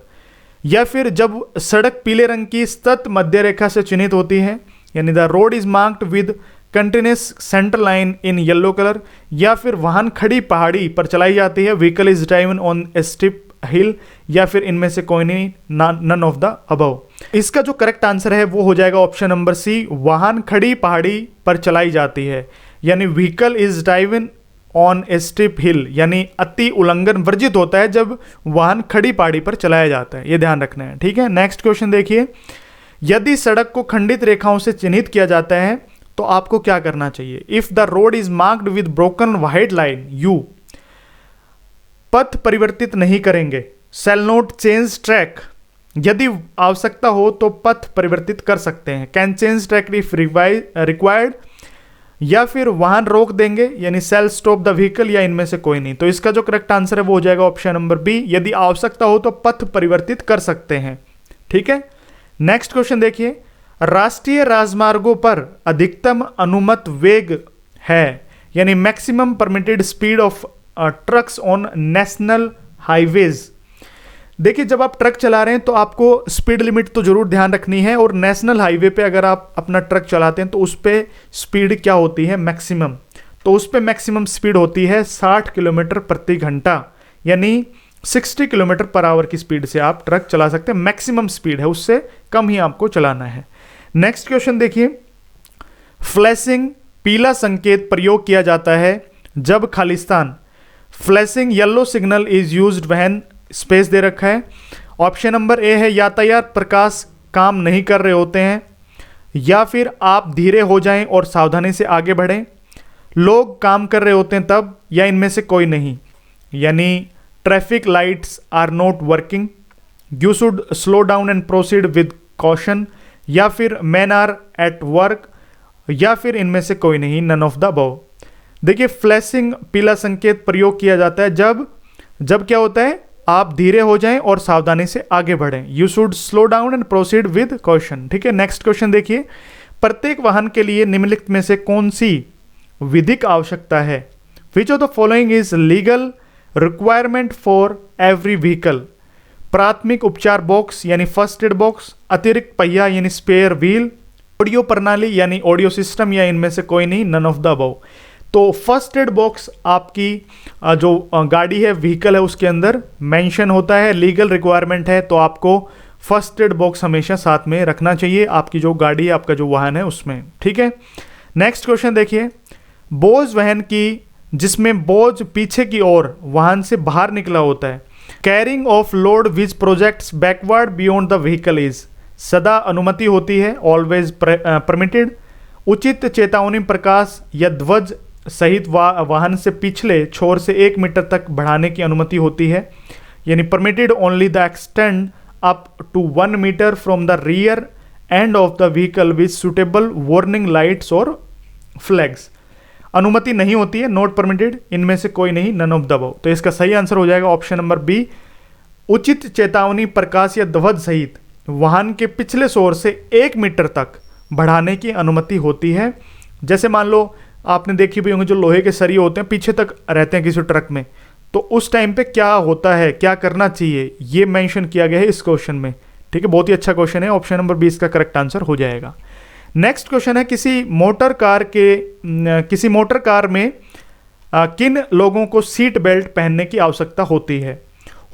या फिर जब सड़क पीले रंग की सतत मध्य रेखा से चिन्हित होती है, यानी the road is marked with continuous centre line in yellow colour, या फिर वाहन खड़ी पहाड़ी पर चलाई जाती है, vehicle is driven on a steep hill, या फिर इनमें से कोई नहीं, नन ऑफ द अबव। इसका जो करेक्ट आंसर है वो हो जाएगा ऑप्शन नंबर सी, वाहन खड़ी पहाड़ी पर चलाई जाती है, यानी vehicle is driven on a steep hill, यानी अति उल्लंघन वर्जित होता है जब वाहन खड़ी पहाड़ी पर चलाया जाता है, ये ध्यान रखना है, ठीक है। नेक्स्ट क्वेश्चन देखिए, यदि सड़क को खंडित रेखाओं से चिन्हित किया जाता है तो आपको क्या करना चाहिए? If the road is marked with broken white line, you पथ परिवर्तित नहीं करेंगे, शैल नॉट चेंज ट्रैक, यदि आवश्यकता हो तो पथ परिवर्तित कर सकते हैं, can change track if required, या फिर वाहन रोक देंगे यानी सेल स्टॉप द व्हीकल, या इनमें से कोई नहीं। तो इसका जो करेक्ट आंसर है वो हो जाएगा ऑप्शन नंबर बी, यदि आवश्यकता हो तो पथ परिवर्तित कर सकते हैं, ठीक है। नेक्स्ट क्वेश्चन देखिए, राष्ट्रीय राजमार्गों पर अधिकतम अनुमत वेग है, यानी maximum permitted speed of trucks on national highways. देखिए, जब आप ट्रक चला रहे हैं तो आपको स्पीड लिमिट तो जरूर ध्यान रखनी है, और नेशनल हाईवे पे अगर आप अपना ट्रक चलाते हैं तो उस पे स्पीड क्या होती है? मैक्सिमम। तो उस पे मैक्सिमम स्पीड होती है 60 किलोमीटर प्रति घंटा, यानी 60 किलोमीटर पर आवर की स्पीड से आप ट्रक चला सकते हैं, मैक्सिमम स्पीड है, उससे कम ही आपको चलाना है। नेक्स्ट क्वेश्चन देखिए, फ्लैशिंग पीला संकेत प्रयोग किया जाता है जब Khalistan, flashing yellow signal is used when, space दे रखा है। ऑप्शन नंबर ए है यातायात प्रकाश काम नहीं कर रहे होते हैं, या फिर आप धीरे हो जाएं और सावधानी से आगे बढ़ें, लोग काम कर रहे होते हैं तब, या इनमें से कोई नहीं, यानी traffic lights are not working, you should slow down and proceed with caution, या फिर मैन आर एट वर्क, या फिर इनमें से कोई नहीं, नन ऑफ द अबव। देखिए, फ्लैशिंग पीला संकेत प्रयोग किया जाता है जब क्या होता है? आप धीरे हो जाएं और सावधानी से आगे बढ़ें, you should slow down and proceed with caution, ठीक है। नेक्स्ट क्वेश्चन देखिए, प्रत्येक वाहन के लिए निम्नलिखित में से कौन सी विधिक आवश्यकता है? Which of the following is legal requirement for every vehicle? प्राथमिक उपचार बॉक्स यानी फर्स्ट एड बॉक्स, अतिरिक्त पहिया यानी स्पेयर व्हील, ऑडियो प्रणाली यानी ऑडियो सिस्टम, या इनमें से कोई नहीं, नन ऑफ द अबव। तो फर्स्ट एड बॉक्स आपकी जो गाड़ी है, व्हीकल है, उसके अंदर मेंशन होता है, लीगल रिक्वायरमेंट है, तो आपको फर्स्ट एड बॉक्स हमेशा साथ में रखना चाहिए आपकी जो गाड़ी है, आपका जो वाहन है उसमें, ठीक है। नेक्स्ट क्वेश्चन देखिए, बोझ वहन की जिसमें बोझ पीछे की ओर वाहन से बाहर निकला होता है, carrying of load which projects backward beyond the vehicle is, सदा अनुमति होती है, ऑलवेज परमिटेड। उचित चेतावनी प्रकाश या ध्वज सहित वाहन से पिछले छोर से 1 मीटर तक बढ़ाने की अनुमति होती है, यानी permitted only the extend up to 1 metre from the rear end of the vehicle with suitable warning lights और फ्लैग्स। अनुमति नहीं होती है, नॉट परमिटेड, इनमें से कोई नहीं, नन ऑफ द अबव। तो इसका सही आंसर हो जाएगा ऑप्शन नंबर बी, उचित चेतावनी प्रकाश या ध्वज सहित वाहन के पिछले छोर से 1 मीटर तक बढ़ाने की अनुमति होती है। जैसे मान लो आपने देखी भी होंगे, जो लोहे के सरिये होते हैं पीछे तक रहते हैं किसी ट्रक में, तो उस टाइम पे क्या होता है, क्या करना चाहिए, ये मेंशन किया गया है इस क्वेश्चन में, ठीक है। बहुत ही अच्छा क्वेश्चन है, ऑप्शन नंबर 20 का करेक्ट आंसर हो जाएगा। नेक्स्ट क्वेश्चन है, किसी मोटर कार में किन लोगों को सीट बेल्ट पहनने की आवश्यकता होती है?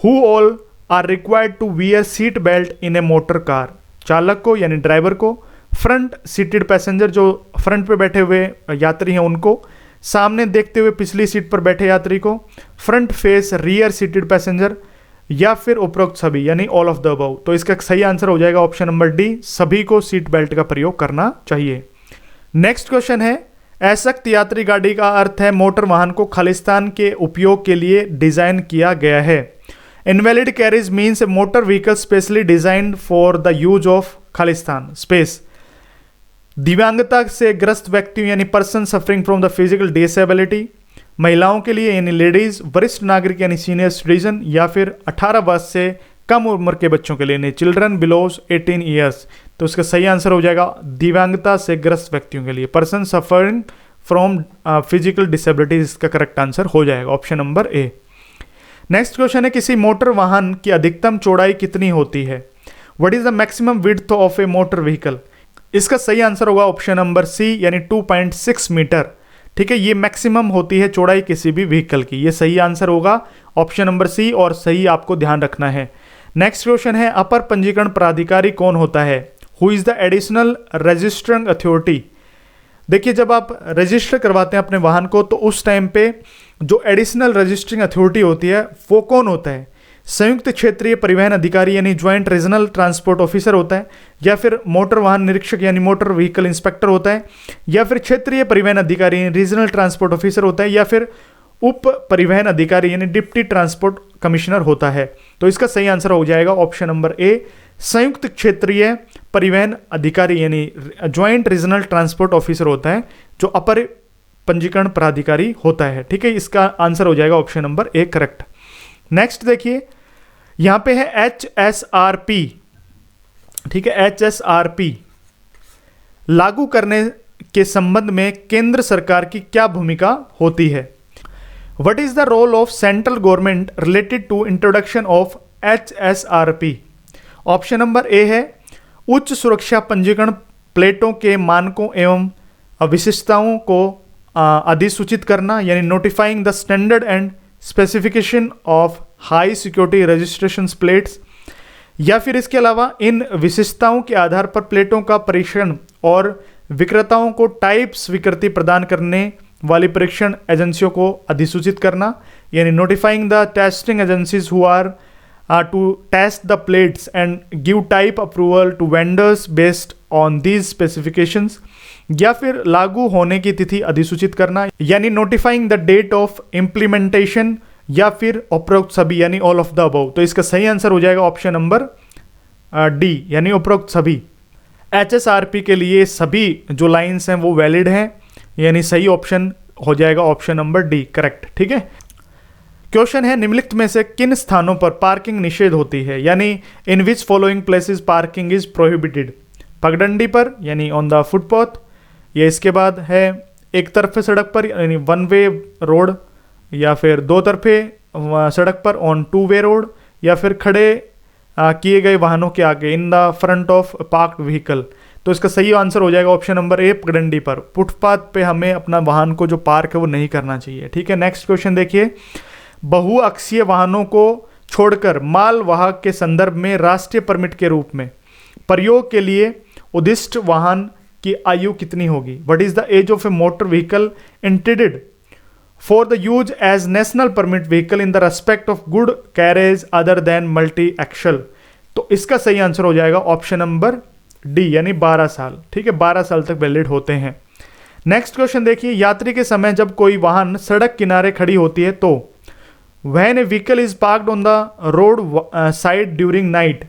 Who all are required to wear seat belt in a motor car? चालक को यानी ड्राइवर को, फ्रंट सीटेड पैसेंजर जो फ्रंट पे बैठे हुए यात्री हैं उनको, सामने देखते हुए पिछली सीट पर बैठे यात्री को, front face rear seated passenger, या फिर उपरोक्त सभी यानी ऑल ऑफ द अबव। तो इसका सही आंसर हो जाएगा ऑप्शन नंबर डी, सभी को सीट बेल्ट का प्रयोग करना चाहिए। नेक्स्ट क्वेश्चन है, असक्त यात्री गाड़ी का अर्थ है मोटर वाहन को खालिस्तान के उपयोग के लिए डिजाइन किया गया है। Invalid carriage means A motor vehicle specially designed for the use of Khalistan space. दिव्यांगता से ग्रस्त व्यक्तियों यानी person suffering from the physical disability, महिलाओं के लिए यानी लेडीज, वरिष्ठ नागरिक यानी सीनियर सिटीजन, या फिर 18 वर्ष से कम उम्र के बच्चों के लिए यानी चिल्ड्रन बिलो 18 ईयर्स। तो इसका सही आंसर हो जाएगा दिव्यांगता से ग्रस्त व्यक्तियों के लिए, person suffering from physical disability, इसका करेक्ट आंसर हो जाएगा ऑप्शन नंबर ए। नेक्स्ट क्वेश्चन है किसी मोटर वाहन की अधिकतम चौड़ाई कितनी होती है? What is the maximum width of a motor vehicle? इसका सही आंसर होगा ऑप्शन नंबर सी यानी 2.6 मीटर। ठीक है, ये मैक्सिमम होती है चौड़ाई किसी भी व्हीकल की, ये सही आंसर होगा ऑप्शन नंबर सी, और सही आपको ध्यान रखना है। नेक्स्ट क्वेश्चन है अपर पंजीकरण प्राधिकारी कौन होता है? Who is the additional registering authority? देखिए, जब आप रजिस्टर करवाते हैं अपने वाहन को तो उस टाइम पे जो एडिशनल रजिस्टरिंग अथॉरिटी होती है वो कौन होता है? संयुक्त क्षेत्रीय परिवहन अधिकारी यानी ज्वाइंट रीजनल ट्रांसपोर्ट ऑफिसर होता है, या फिर मोटर वाहन निरीक्षक यानी मोटर व्हीकल इंस्पेक्टर होता है, या फिर क्षेत्रीय परिवहन अधिकारी यानी रीजनल ट्रांसपोर्ट ऑफिसर होता है, या फिर उप परिवहन अधिकारी यानी डिप्टी ट्रांसपोर्ट कमिश्नर होता है। तो इसका सही आंसर हो जाएगा ऑप्शन नंबर ए, संयुक्त क्षेत्रीय परिवहन अधिकारी यानी ज्वाइंट रीजनल ट्रांसपोर्ट ऑफिसर होता है जो अपर पंजीकरण प्राधिकारी होता है। ठीक है, इसका आंसर हो जाएगा option number A correct. Next देखिए, यहां पे है HSRP। ठीक है, HSRP लागू करने के संबंध में केंद्र सरकार की क्या भूमिका होती है? What is the role of central government related to introduction of HSRP? Option number A है उच्च सुरक्षा पंजीकरण प्लेटों के मानकों एवं विशिष्टताओं को अधिसूचित करना यानी notifying the standard and specification of high security registration plates, या फिर इसके अलावा इन विशिष्टताओं के आधार पर प्लेटों का परीक्षण और विक्रेताओं को टाइप स्वीकृति प्रदान करने वाली परीक्षण एजेंसियों को अधिसूचित करना यानी notifying the testing agencies who are to test the plates and give type approval to vendors based on these specifications, या फिर लागू होने की तिथि अधिसूचित करना यानी notifying the date of implementation, या फिर उपरोक्त सभी यानी ऑल ऑफ द अबव। तो इसका सही आंसर हो जाएगा ऑप्शन नंबर डी यानी उपरोक्त सभी। HSRP के लिए सभी जो लाइंस हैं वो वैलिड हैं, यानी सही ऑप्शन हो जाएगा ऑप्शन नंबर डी करेक्ट। ठीक है, क्वेश्चन है निम्नलिखित में से किन स्थानों पर पार्किंग निषेध होती है, यानी in which following places parking is prohibited? पगडंडी पर यानी ऑन द फुटपाथ, या इसके बाद है एक तरफे सड़क पर यानी वन वे रोड, या फिर दो तरफे सड़क पर ऑन टू वे रोड, या फिर खड़े किए गए वाहनों के आगे इन the front of parked vehicle. तो इसका सही आंसर हो जाएगा ऑप्शन नंबर ए पगडंडी पर। फुटपाथ पे हमें अपना वाहन को जो पार्क है वो नहीं करना चाहिए। ठीक है, नेक्स्ट क्वेश्चन देखिए, बहुअक्षीय वाहनों को छोड़कर माल वाहक के संदर्भ में राष्ट्रीय परमिट के रूप में प्रयोग के लिए उद्दिष्ट वाहन की आयु कितनी होगी? What is the age of a motor vehicle intended for the use as national permit vehicle in the respect of good carriage other than multi axle? तो इसका सही आंसर हो जाएगा ऑप्शन नंबर डी यानी 12 साल। ठीक है, 12 साल तक वैलिड होते हैं। नेक्स्ट क्वेश्चन देखिए, यात्री के समय जब कोई वाहन सड़क किनारे खड़ी होती है तो when A vehicle is parked on the road side during night,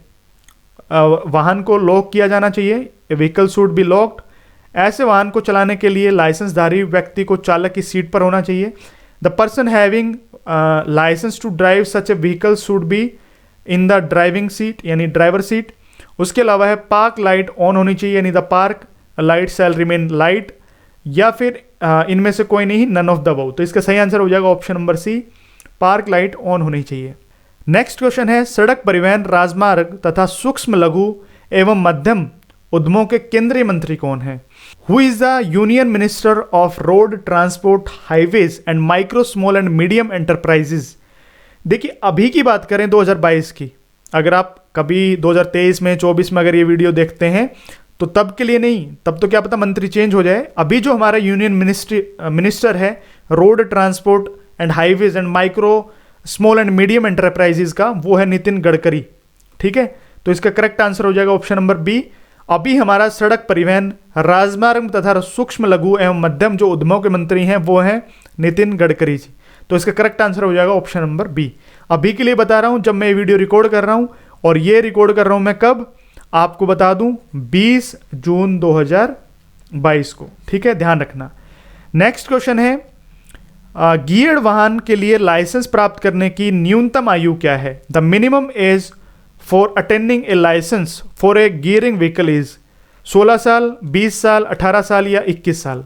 वाहन को लॉक किया जाना चाहिए, ए व्हीकल शुड बी लॉक्ड। ऐसे वाहन को चलाने के लिए लाइसेंसधारी व्यक्ति को चालक की सीट पर होना चाहिए। The person having licence to drive such a vehicle should be in the driving seat यानी ड्राइवर सीट। उसके अलावा है पार्क लाइट ऑन होनी चाहिए यानी the park light shall remain light, या फिर इनमें से कोई नहीं, नन ऑफ द अबव। तो इसका सही आंसर हो जाएगा option number C, park light on होनी चाहिए। नेक्स्ट क्वेश्चन है, सड़क परिवहन राजमार्ग तथा सूक्ष्म लघु एवं मध्यम उद्यमों के केंद्रीय मंत्री कौन है? Who is the union minister of road transport highways and micro small and medium enterprises? देखिए, अभी की बात करें 2022 की, अगर आप कभी 2023 में 24 में अगर ये वीडियो देखते हैं तो तब के लिए नहीं, तब तो क्या पता मंत्री चेंज हो जाए। अभी जो हमारा यूनियन मिनिस्टर है road transport and highways and micro small and medium enterprises का, वो है नितिन गडकरी। ठीक है, तो इसका करेक्ट आंसर हो जाएगा ऑप्शन नंबर बी, अभी हमारा सड़क परिवहन, राजमार्ग तथा सूक्ष्म लघु एवं मध्यम जो उद्यमों के मंत्री हैं वो हैं नितिन गडकरी जी। तो इसका करेक्ट आंसर हो जाएगा ऑप्शन नंबर बी। अभी के लिए बता रहा हूं, जब मैं ये वीडियो रिकॉर्ड कर रहा हूं, और ये रिकॉर्ड कर रहा हूं मैं कब, आपको बता दूं 20 जून 2022 को। ठीक है, ध्यान रखना। नेक्स्ट क्वेश्चन है, गियर्ड वाहन के लिए लाइसेंस प्राप्त करने की न्यूनतम आयु क्या है? The minimum age for attending a licence for a gearing vehicle is 16 साल, 20 साल, 18 साल या 21 साल।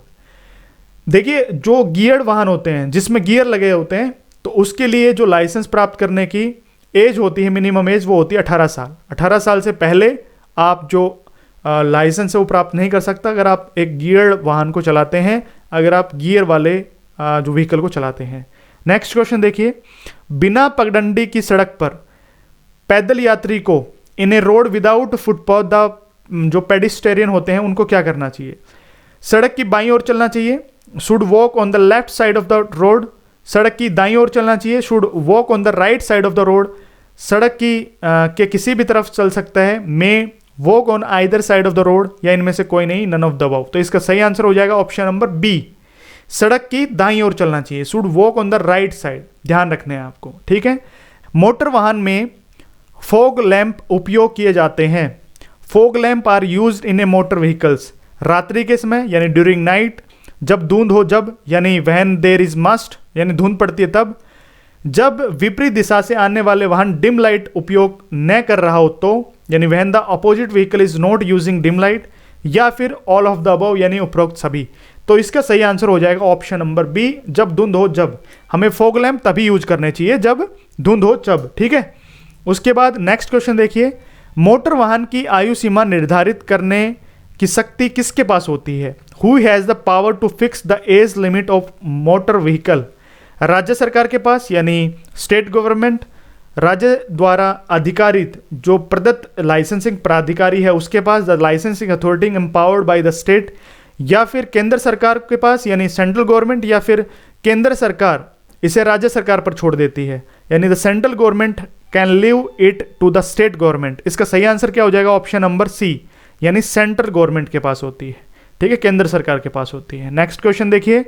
देखिए, जो गियर्ड वाहन होते हैं जिसमें गियर लगे होते हैं, तो उसके लिए जो लाइसेंस प्राप्त करने की एज होती है, मिनिमम एज, वो होती है 18 साल। 18 साल से पहले आप जो लाइसेंस है वो प्राप्त नहीं कर सकता अगर आप एक गियर्ड वाहन को चलाते हैं, अगर आप गियर वाले जो व्हीकल को चलाते हैं। नेक्स्ट क्वेश्चन देखिए, बिना पगडंडी की सड़क पर पैदल यात्री को इन ए रोड विदाउट फुटपाथ, जो पेडिस्टेरियन होते हैं उनको क्या करना चाहिए? सड़क की बाईं ओर चलना चाहिए, should walk on the left side of the road. सड़क की दाईं ओर चलना चाहिए, should walk on the right side of the road. सड़क की के किसी भी तरफ चल सकता है, may walk on either side of the road, या इनमें से कोई नहीं, नन ऑफ द अबव। तो इसका सही आंसर हो जाएगा ऑप्शन नंबर बी, सड़क की दाईं ओर चलना चाहिए, should walk on the right side. ध्यान रखने हैं आपको। ठीक है, मोटर वाहन में फॉग लैंप उपयोग किए जाते हैं। Fog lamp are used in a motor vehicles, रात्रि के समय यानी ड्यूरिंग नाइट, जब धुंध हो जब, यानी व्हेन देयर इज मस्ट, यानी धुंध पड़ती है तब, जब विपरीत दिशा से आने वाले वाहन डिम लाइट उपयोग न कर रहा हो तो, यानी when the opposite vehicle is not using dim light, या फिर ऑल ऑफ द अबव, यानी उपरोक्त सभी। तो इसका सही आंसर हो जाएगा ऑप्शन नंबर बी, जब धुंध हो जब। हमें फॉग लैंप तभी यूज करने चाहिए जब धुंध हो जब। ठीक है, उसके बाद नेक्स्ट क्वेश्चन देखिए, मोटर वाहन की आयु सीमा निर्धारित करने की शक्ति किसके पास होती है? Who has the power to fix the age limit of motor vehicle? राज्य सरकार के पास, यानी स्टेट गवर्नमेंट, राज्य द्वारा अधिकारित जो प्रदत्त लाइसेंसिंग प्राधिकारी है उसके पास, the licensing authority empowered by the state, या फिर केंद्र सरकार के पास यानी सेंट्रल गवर्नमेंट, या फिर केंद्र सरकार इसे राज्य सरकार पर छोड़ देती है, यानी the central government can leave it to the state government. इसका सही आंसर क्या हो जाएगा? ऑप्शन नंबर सी, यानी सेंट्रल गवर्नमेंट के पास होती है। ठीक है, केंद्र सरकार के पास होती है। नेक्स्ट क्वेश्चन देखिए,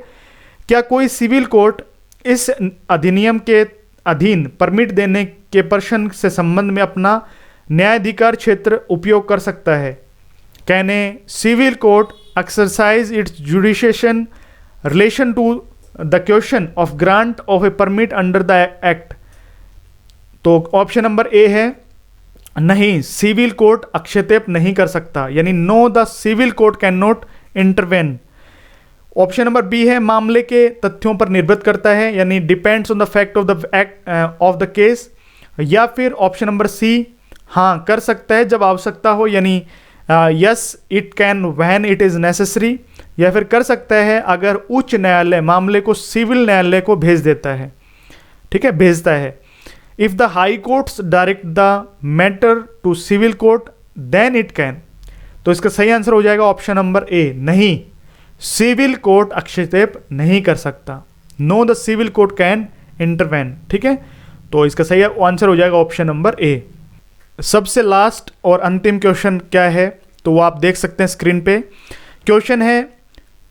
क्या कोई सिविल कोर्ट इस अधिनियम के अधीन परमिट देने के प्रश्न से संबंध में अपना न्यायाधिकार क्षेत्र उपयोग कर सकता है? Can a civil court exercise its judicial relation to the question of grant of a permit under the act? तो ऑप्शन नंबर ए है नहीं, सिविल कोर्ट हस्तक्षेप नहीं कर सकता, यानी no, the civil court can not intervene. Option number B है मामले के तथ्यों पर निर्भर करता है, यानी depends on the fact of the act of the case, या फिर ऑप्शन नंबर सी, हाँ कर सकता है जब आवश्यकता हो, यानी yes it can when it is necessary, या फिर कर सकता है अगर उच्च न्यायालय मामले को सिविल न्यायालय को भेज देता है। ठीक है, भेजता है। If the high courts direct the matter to civil court then it can. तो इसका सही आंसर हो जाएगा ऑप्शन नंबर ए, नहीं, सिविल कोर्ट हस्तक्षेप नहीं कर सकता। No, the civil court can intervene. ठीक है, तो इसका सही आंसर हो जाएगा ऑप्शन नंबर ए। सबसे लास्ट और अंतिम क्वेश्चन क्या है, तो वो आप देख सकते हैं स्क्रीन पे। क्वेश्चन है,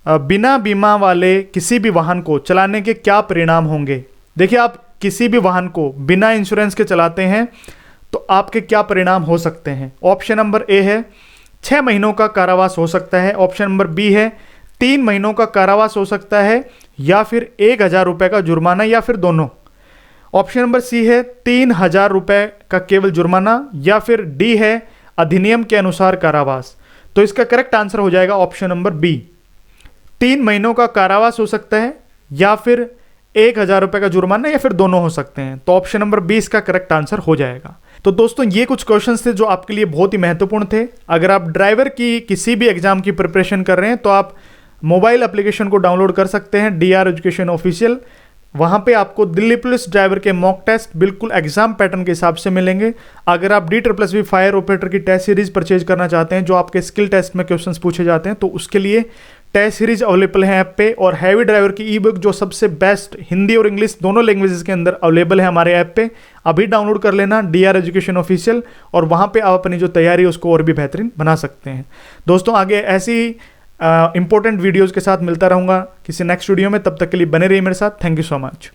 बिना बीमा वाले किसी भी वाहन को चलाने के क्या परिणाम होंगे? देखिए, आप किसी भी वाहन को बिना इंश्योरेंस के चलाते हैं तो आपके क्या परिणाम हो सकते हैं? ऑप्शन नंबर ए है 6 महीनों का कारावास हो सकता है, ऑप्शन नंबर बी है 3 महीनों का कारावास हो सकता है, या फिर 1,000 रुपये का जुर्माना, या फिर दोनों। ऑप्शन नंबर सी है 3,000 रुपये का केवल जुर्माना, या फिर डी है अधिनियम के अनुसार कारावास। तो इसका करेक्ट आंसर हो जाएगा ऑप्शन नंबर बी, 3 महीनों का कारावास हो सकता है, या फिर 1,000 रुपये का जुर्माना, या फिर दोनों हो सकते हैं। तो ऑप्शन नंबर 20 का करेक्ट आंसर हो जाएगा। तो दोस्तों, ये कुछ क्वेश्चंस थे जो आपके लिए बहुत ही महत्वपूर्ण थे। अगर आप ड्राइवर की किसी भी एग्जाम की प्रिपरेशन कर रहे हैं तो आप मोबाइल एप्लीकेशन को डाउनलोड कर सकते हैं, DR एजुकेशन ऑफिशियल। वहाँ पे आपको दिल्ली पुलिस ड्राइवर के मॉक टेस्ट बिल्कुल एग्जाम पैटर्न के हिसाब से मिलेंगे। अगर आप DSSB फायर ऑपरेटर की टेस्ट सीरीज परचेज करना चाहते हैं जो आपके स्किल टेस्ट में क्वेश्चंस पूछे जाते हैं, तो उसके लिए टेस्ट सीरीज अवेलेबल है ऐप पे, और हैवी ड्राइवर की ई बुक जो सबसे बेस्ट हिंदी और इंग्लिश दोनों लैंग्वेजेस के अंदर अवेलेबल है हमारे ऐप पे। अभी डाउनलोड कर लेना DR एजुकेशन ऑफिशियल, और वहाँ पे आप अपनी जो तैयारी है उसको और भी बेहतरीन बना सकते हैं। दोस्तों आगे ऐसी इंपॉर्टेंट वीडियोज़ के साथ मिलता रहूँगा किसी नेक्स्ट वीडियो में, तब तक के लिए बने रहिए मेरे साथ। Thank you so much.